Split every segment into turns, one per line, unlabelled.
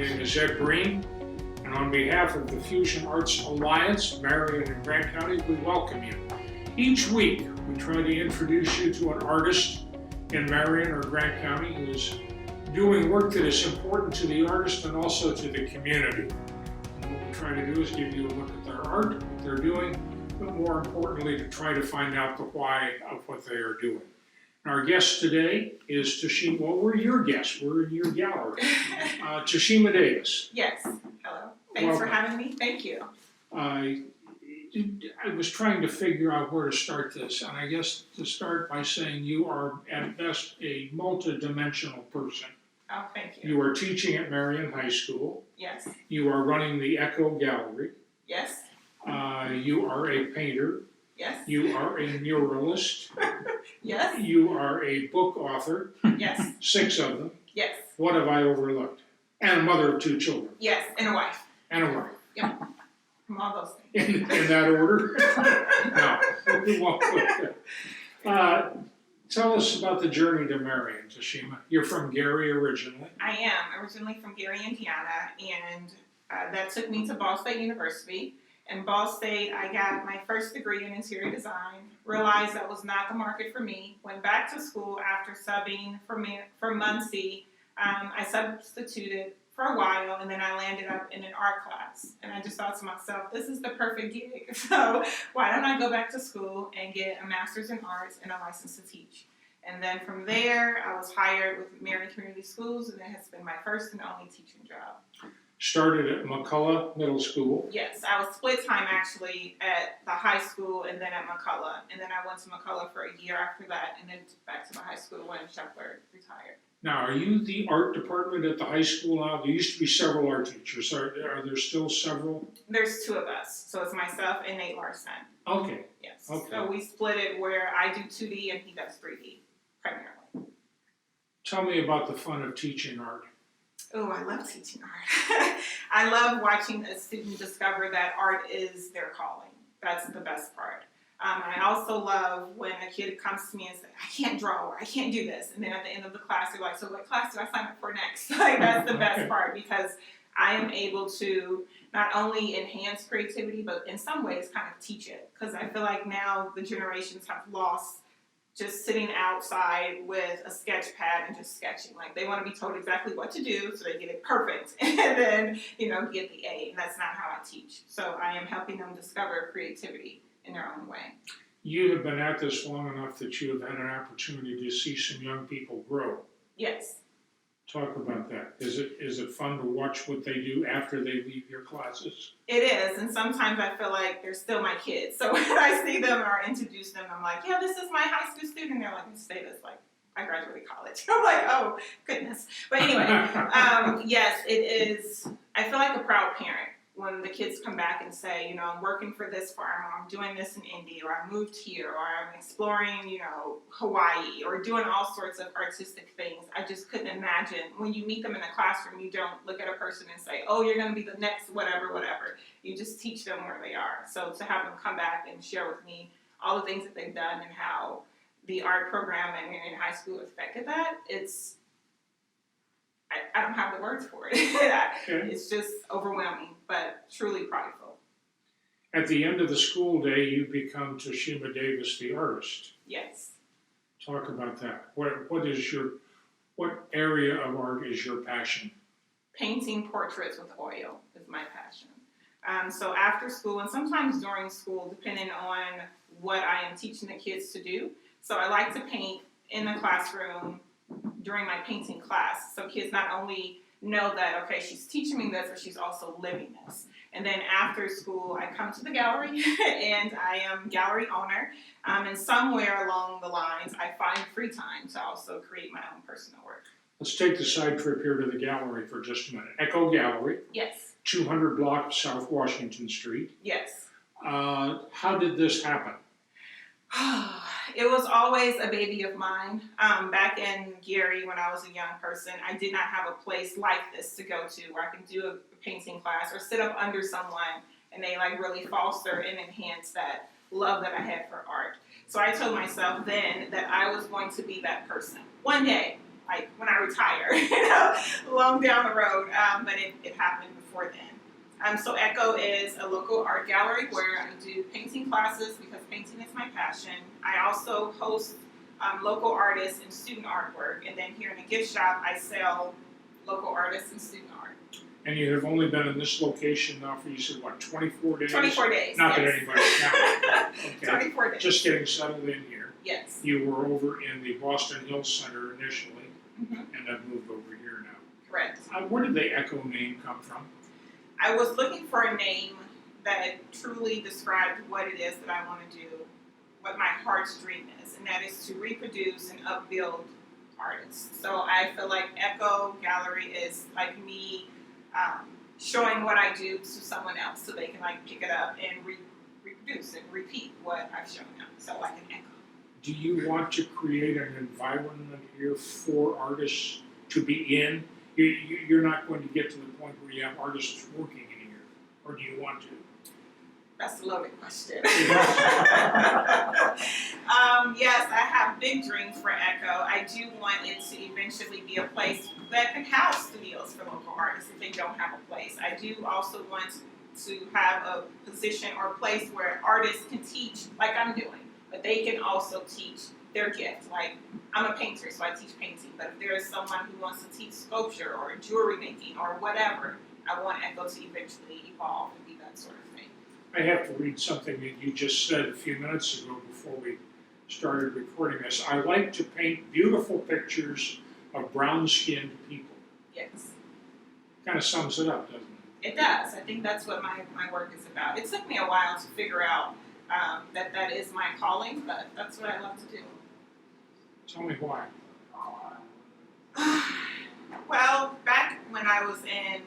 name is Ed Breen, and on behalf of the Fusion Arts Alliance, Marion and Grant County, we welcome you. Each week, we try to introduce you to an artist in Marion or Grant County who is doing work that is important to the artist and also to the community. And what we try to do is give you a look at their art, what they're doing, but more importantly, to try to find out the why of what they are doing. Our guest today is Tashema. Well, we're your guests. We're in your gallery. Tashema Davis.
Yes. Hello. Thanks for having me. Thank you.
I was trying to figure out where to start this, and I guess to start by saying you are at best a multidimensional person.
Oh, thank you.
You are teaching at Marion High School.
Yes.
You are running the Echo Gallery.
Yes.
You are a painter.
Yes.
You are a muralist.
Yes.
You are a book author.
Yes.
6 of them.
Yes.
What have I overlooked? And a mother of 2 children.
Yes. And a wife.
And a wife.
Yep. From all those things.
In that order? No. We won't put that. Tell us about the journey to Marion, Tashema. You're from Gary originally.
I am originally from Gary, Indiana, and that took me to Ball State University. In Ball State, I got my first degree in interior design, realized that was not the market for me, went back to school after subbing for Muncie. I substituted for a while, and then I landed up in an art class. And I just thought to myself, this is the perfect gig. So why don't I go back to school and get a master's in arts and a license to teach? And then from there, I was hired with Marion Community Schools, and it has been my first and only teaching job.
Started at McCullough Middle School.
Yes, I was split time actually at the high school and then at McCullough. And then I went to McCullough for a year after that and then back to the high school when Shepard retired.
Now, are you the art department at the high school now? There used to be several art teachers. Are there still several?
There's 2 of us. So it's myself and Nate Larson.
Okay.
Yes.
Okay.
So we split it where I do 2D and he does 3D primarily.
Tell me about the fun of teaching art.
Oh, I love teaching art. I love watching a student discover that art is their calling. That's the best part. I also love when a kid comes to me and says, I can't draw or I can't do this. And then at the end of the class, they're like, so what class do I sign up for next? Like, that's the best part because I am able to not only enhance creativity, but in some ways kind of teach it. Because I feel like now the generations have lost just sitting outside with a sketch pad and just sketching. Like, they want to be told exactly what to do so they get it perfect and then, get the A. And that's not how I teach. So I am helping them discover creativity in their own way.
You have been at this long enough that you have had an opportunity to see some young people grow.
Yes.
Talk about that. Is it fun to watch what they do after they leave your classes?
It is, and sometimes I feel like they're still my kids. So when I see them or introduce them, I'm like, yeah, this is my high school student. They're like, you say this like I graduated college. I'm like, oh, goodness. But anyway, yes, it is. I feel like a proud parent when the kids come back and say, I'm working for this farm, or I'm doing this in India, or I moved here, or I'm exploring, Hawaii, or doing all sorts of artistic things. I just couldn't imagine. When you meet them in a classroom, you don't look at a person and say, oh, you're going to be the next whatever, whatever. You just teach them where they are. So to have them come back and share with me all the things that they've done and how the art program in high school affected that, I don't have the words for it. It's just overwhelming, but truly prideful.
At the end of the school day, you become Tashema Davis, the artist.
Yes.
Talk about that. What area of art is your passion?
Painting portraits with oil is my passion. So after school, and sometimes during school, depending on what I am teaching the kids to do. So I like to paint in the classroom during my painting class, so kids not only know that, okay, she's teaching me this, but she's also living this. And then after school, I come to the gallery, and I am gallery owner, and somewhere along the lines, I find free time to also create my own personal work.
Let's take the side trip here to the gallery for just a minute. Echo Gallery.
Yes.
200 block South Washington Street.
Yes.
How did this happen?
It was always a baby of mine. Back in Gary, when I was a young person, I did not have a place like this to go to where I can do a painting class or sit up under someone and they really foster and enhance that love that I had for art. So I told myself then that I was going to be that person. One day, like when I retire, you know, long down the road. But it happened before then. So Echo is a local art gallery where I do painting classes because painting is my passion. I also host local artists and student artwork, and then here in the gift shop, I sell local artists and student art.
And you have only been in this location now for, you said, what, 24 days?
24 days.
Not
yes.
that anybody's counting. Okay.
24 days.
Just getting settled in here.
Yes.
You were over in the Boston Hills Center initially,
Mm-hmm.
and have moved over here now.
Correct.
Where did the Echo name come from?
I was looking for a name that truly described what it is that I want to do, what my heart's dream is, and that is to reproduce and upbuild artists. So I feel like Echo Gallery is like me showing what I do to someone else so they can like pick it up and reproduce and repeat what I've shown them. So like an echo.
Do you want to create an environment here for artists to be in? You're not going to get to the point where you have artists working in here, or do you want to?
That's a loaded question. Yes, I have big dreams for Echo. I do want it to eventually be a place that can house studios for local artists if they don't have a place. I do also want to have a position or a place where artists can teach like I'm doing, but they can also teach their gift. Like, I'm a painter, so I teach painting, but if there is someone who wants to teach sculpture or jewelry making or whatever, I want Echo to eventually evolve and be that sort of thing.
I have to read something that you just said a few minutes ago before we started recording this. I like to paint beautiful pictures of brown-skinned people.
Yes.
Kind of sums it up, doesn't it?
It does. I think that's what my work is about. It took me a while to figure out that is my calling, but that's what I love to do.
Tell me why.
Well, back when I was in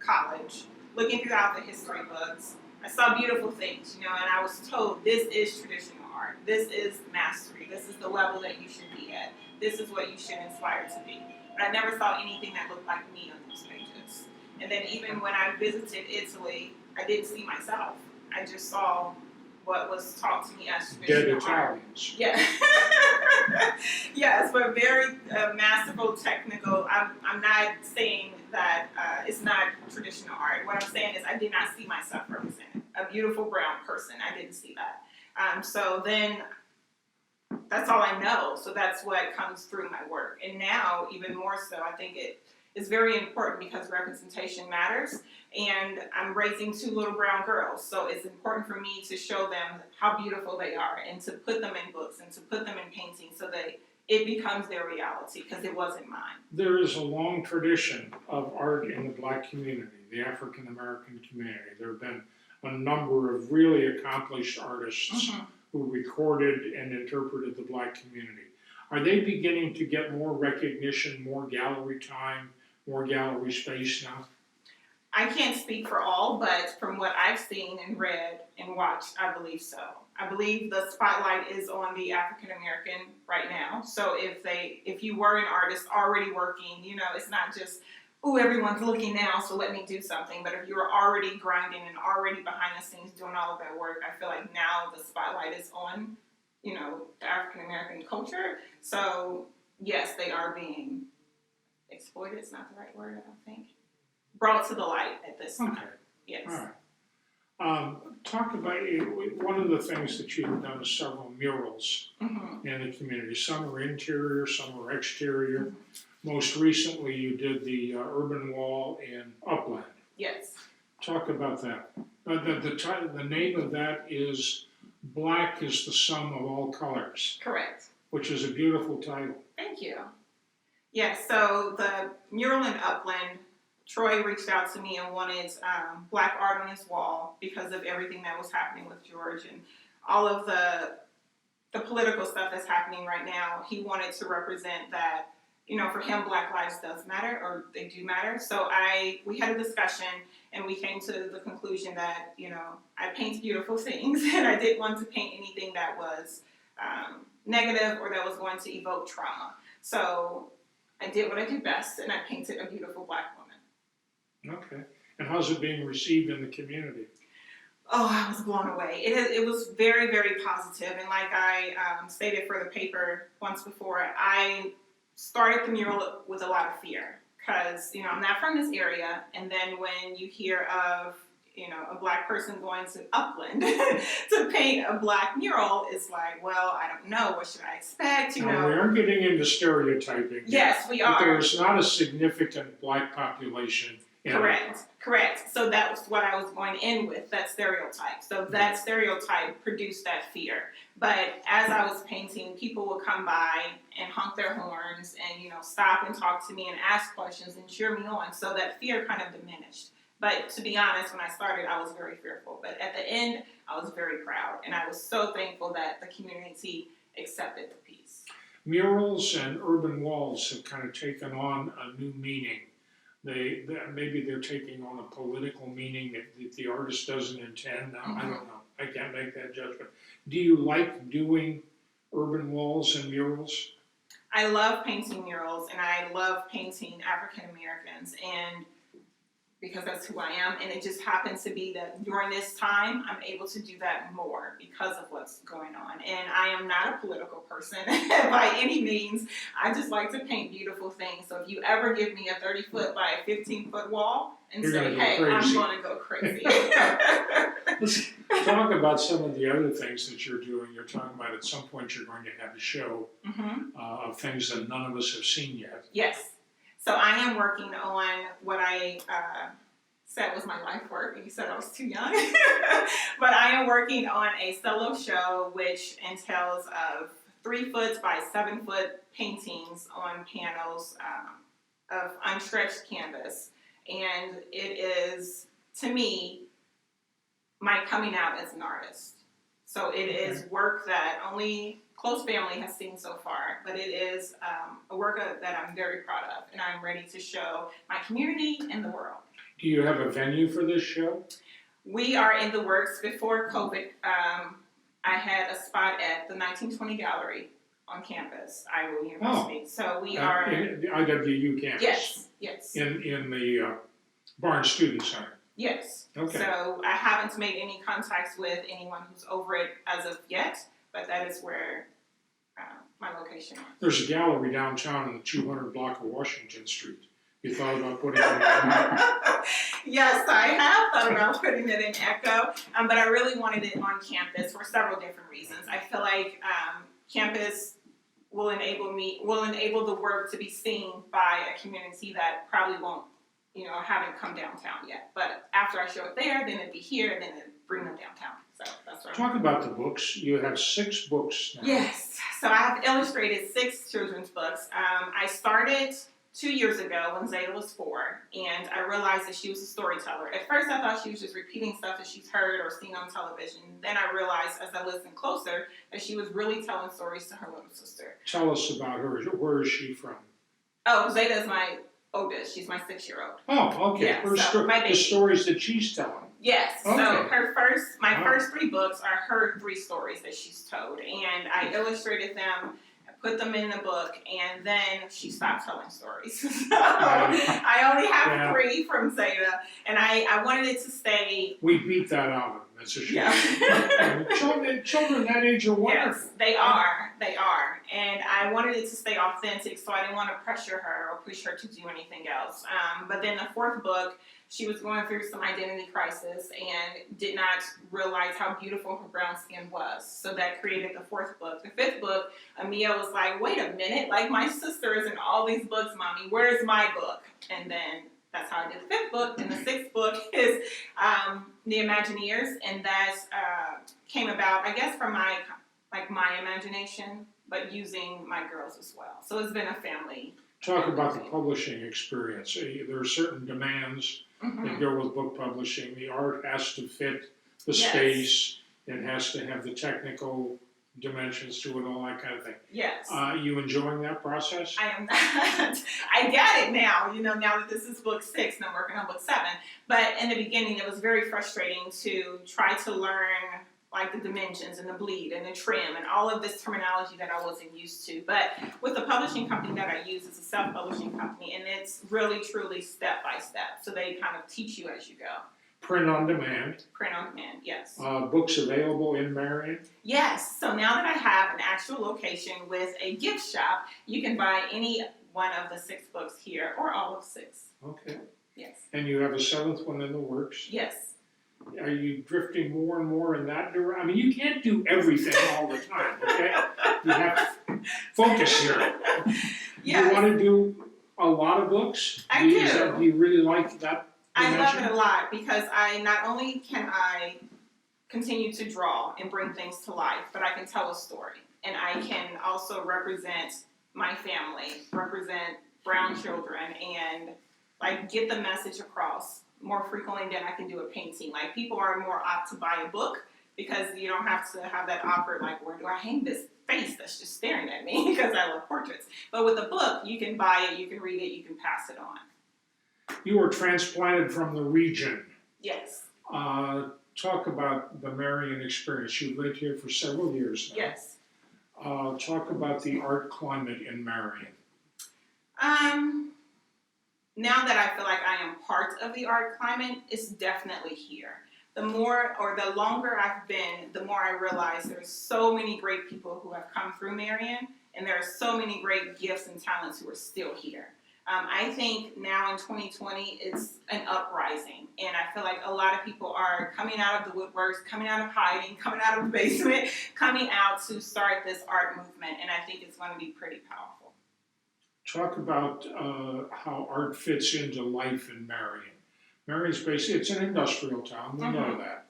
college, looking throughout the history books, I saw beautiful things, you know, and I was told this is traditional art. This is mastery. This is the level that you should be at. This is what you should aspire to be. But I never saw anything that looked like me on those pages. And then even when I visited Italy, I didn't see myself. I just saw what was taught to me as traditional
Dead
art.
Italians.
Yeah. Yes, but very masterful, technical. I'm not saying that it's not traditional art. What I'm saying is I did not see myself represented. A beautiful brown person, I didn't see that. So then that's all I know. So that's what comes through my work. And now, even more so, I think it is very important because representation matters. And I'm raising 2 little brown girls. So it's important for me to show them how beautiful they are and to put them in books and to put them in paintings so that it becomes their reality because it wasn't mine.
There is a long tradition of art in the Black community, the African American community. There have been a number of really accomplished artists who recorded and interpreted the Black community. Are they beginning to get more recognition, more gallery time, more gallery space now?
I can't speak for all, but from what I've seen and read and watched, I believe so. I believe the spotlight is on the African American right now. So if you were an artist already working, you know, it's not just, ooh, everyone's looking now, so let me do something. But if you were already grinding and already behind the scenes doing all of that work, I feel like now the spotlight is on, you know, the African American culture. So yes, they are being exploited. It's not the right word, I don't think. Brought to the light at this time.
Okay.
Yes.
All right. Talk about, one of the things that you have done is several murals in the community. Some are interior, some are exterior. Most recently, you did the urban wall in Upland.
Yes.
Talk about that. The name of that is Black is the Sum of All Colors.
Correct.
Which is a beautiful title.
Thank you. Yes, so the mural in Upland, Troy reached out to me and wanted Black art on his wall because of everything that was happening with George and all of the political stuff that's happening right now. He wanted to represent that, you know, for him, Black lives does matter, or they do matter. So we had a discussion, and we came to the conclusion that, you know, I paint beautiful things, and I didn't want to paint anything that was negative or that was going to evoke trauma. So I did what I do best, and I painted a beautiful Black woman.
Okay. And how's it being received in the community?
Oh, I was blown away. It was very, very positive. And like I stated for the paper once before, I started the mural with a lot of fear because, I'm not from this area. And then when you hear of, a Black person going to Upland to paint a Black mural, it's like, well, I don't know. What should I expect?
Now, we are getting into stereotyping.
Yes, we are.
But there's not a significant Black population.
Correct. So that was what I was going in with, that stereotype. So that stereotype produced that fear. But as I was painting, people would come by and honk their horns and, stop and talk to me and ask questions and cheer me on. So that fear kind of diminished. But to be honest, when I started, I was very fearful. But at the end, I was very proud. And I was so thankful that the community accepted the piece.
Murals and urban walls have kind of taken on a new meaning. Maybe they're taking on a political meaning that the artist doesn't intend. Now, I don't know. I can't make that judgment. Do you like doing urban walls and murals?
I love painting murals, and I love painting African Americans, and because that's who I am, and it just happens to be that during this time, I'm able to do that more because of what's going on. And I am not a political person by any means. I just like to paint beautiful things. So if you ever give me a 30-foot by a 15-foot wall and say, hey, I'm going to go crazy.
Let's talk about some of the other things that you're doing. You're talking about at some point you're going to have a show of things that none of us have seen yet.
Yes. So I am working on what I said was my life work. You said I was too young. But I am working on a solo show which entails of 3-foot by 7-foot paintings on panels of unstretched canvas. And it is, to me, my coming out as an artist. So it is work that only close family has seen so far, but it is a work that I'm very proud of, and I'm ready to show my community and the world.
Do you have a venue for this show?
We are in the works. Before COVID, I had a spot at the 1920 Gallery on campus, Iowa University. So we are
in the IWU campus.
Yes.
In the Barnes Student Center.
Yes.
Okay.
So I haven't made any contacts with anyone who's over it as of yet, but that is where my location is.
There's a gallery downtown in the 200 block of Washington Street. You thought about putting it in?
Yes, I have thought about putting it in Echo, but I really wanted it on campus for several different reasons. I feel like campus will enable the work to be seen by a community that probably won't, haven't come downtown yet. But after I show it there, then it'd be here, then it'd bring them downtown. So that's what
Talk about the books. You have 6 books now.
Yes. So I have illustrated 6 children's books. I started 2 years ago when Zeta was 4, and I realized that she was a storyteller. At first, I thought she was just repeating stuff that she's heard or seen on television. Then I realized, as I listened closer, that she was really telling stories to her little sister.
Tell us about her. Where is she from?
Oh, Zeta is my oldest. She's my 6-year-old.
Oh, okay.
Yeah,
the stories that she's telling.
Yes.
Okay.
So my first 3 books are her 3 stories that she's told, and I illustrated them, put them in the book, and then she stopped telling stories. So I only have 3 from Zeta, and I wanted it to stay.
We beat that out of them. That's a shame.
Yeah.
Children that age are wonderful.
Yes, they are. They are. And I wanted it to stay authentic, so I didn't want to pressure her or push her to do anything else. But then the 4th book, she was going through some identity crisis and did not realize how beautiful her brown skin was. So that created the 4th book. The 5th book, Amia was like, wait a minute, like my sister is in all these books, Mommy. Where's my book? And then that's how I did the 5th book. And the 6th book is The Imagineers. And that came about, I guess, from my imagination, but using my girls as well. So it's been a family.
Talk about the publishing experience. There are certain demands that go with book publishing. The art has to fit the space. It has to have the technical dimensions to it, all that kind of thing.
Yes.
You enjoying that process?
I am not. I get it now, now that this is book 6 and I'm working on book 7. But in the beginning, it was very frustrating to try to learn like the dimensions and the bleed and the trim and all of this terminology that I wasn't used to. But with the publishing company that I use, it's a self-publishing company, and it's really, truly step by step. So they kind of teach you as you go.
Print on demand.
Print on demand, yes.
Books available in Marion.
Yes, so now that I have an actual location with a gift shop, you can buy any one of the 6 books here, or all of 6.
Okay.
Yes.
And you have a 7th one in the works.
Yes.
Are you drifting more and more in that direction? I mean, you can't do everything all the time, okay? You have to focus here.
Yes.
You want to do a lot of books?
I do.
Do you really like that dimension?
I love it a lot because not only can I continue to draw and bring things to life, but I can tell a story. And I can also represent my family, represent brown children, and like get the message across more frequently than I can do a painting. Like, people are more apt to buy a book because you don't have to have that awkward, like, where do I hang this face that's just staring at me, because I love portraits. But with a book, you can buy it, you can read it, you can pass it on.
You were transplanted from the region.
Yes.
Talk about the Marion experience. You've lived here for several years now.
Yes.
Talk about the art climate in Marion.
Now that I feel like I am part of the art climate, it's definitely here. The more or the longer I've been, the more I realize there's so many great people who have come through Marion, and there are so many great gifts and talents who are still here. I think now in 2020, it's an uprising, and I feel like a lot of people are coming out of the woodworks, coming out of hiding, coming out of the basement, coming out to start this art movement, and I think it's going to be pretty powerful.
Talk about how art fits into life in Marion. Marion's basically, it's an industrial town, we know that.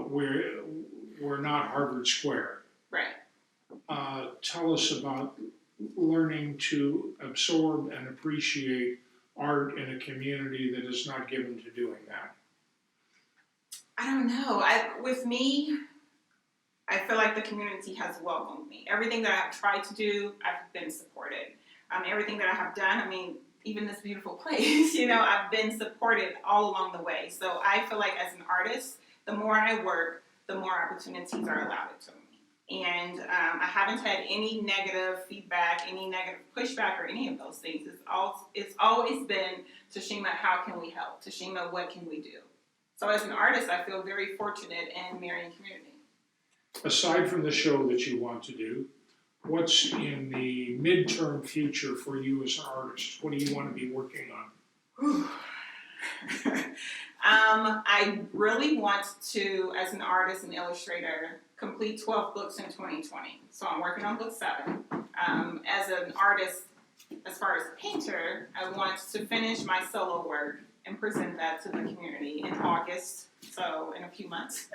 We're not Harvard Square.
Right.
Tell us about learning to absorb and appreciate art in a community that is not given to doing that.
I don't know. With me, I feel like the community has welcomed me. Everything that I've tried to do, I've been supported. Everything that I have done, I mean, even this beautiful place, I've been supported all along the way. So I feel like as an artist, the more I work, the more opportunities are allowed to me. And I haven't had any negative feedback, any negative pushback, or any of those things. It's always been, Tashema, how can we help? Tashema, what can we do? So as an artist, I feel very fortunate in Marion community. Aside
from the show that you want to do, what's in the midterm future for you as an artist? What do you want to be working on?
I really want to, as an artist and illustrator, complete 12 books in 2020. So I'm working on book 7. As an artist, as far as a painter, I want to finish my solo work and present that to the community in August, so in a few months.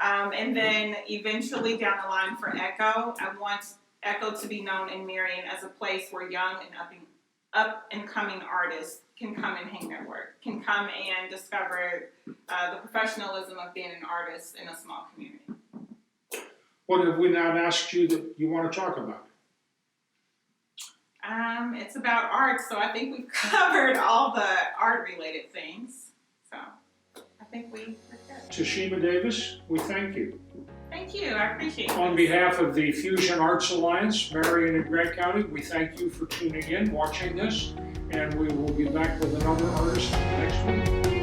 And then eventually down the line for Echo, I want Echo to be known in Marion as a place where young and up and coming artists can come and hang their work, can come and discover the professionalism of being an artist in a small community.
What have we not asked you that you want to talk about?
It's about art, so I think we've covered all the art-related things. So I think we're good.
Tashema Davis, we thank you.
Thank you. I appreciate it.
On behalf of the Fusion Arts Alliance, Marion and Grant County, we thank you for tuning in, watching this, and we will be back with another artist next week.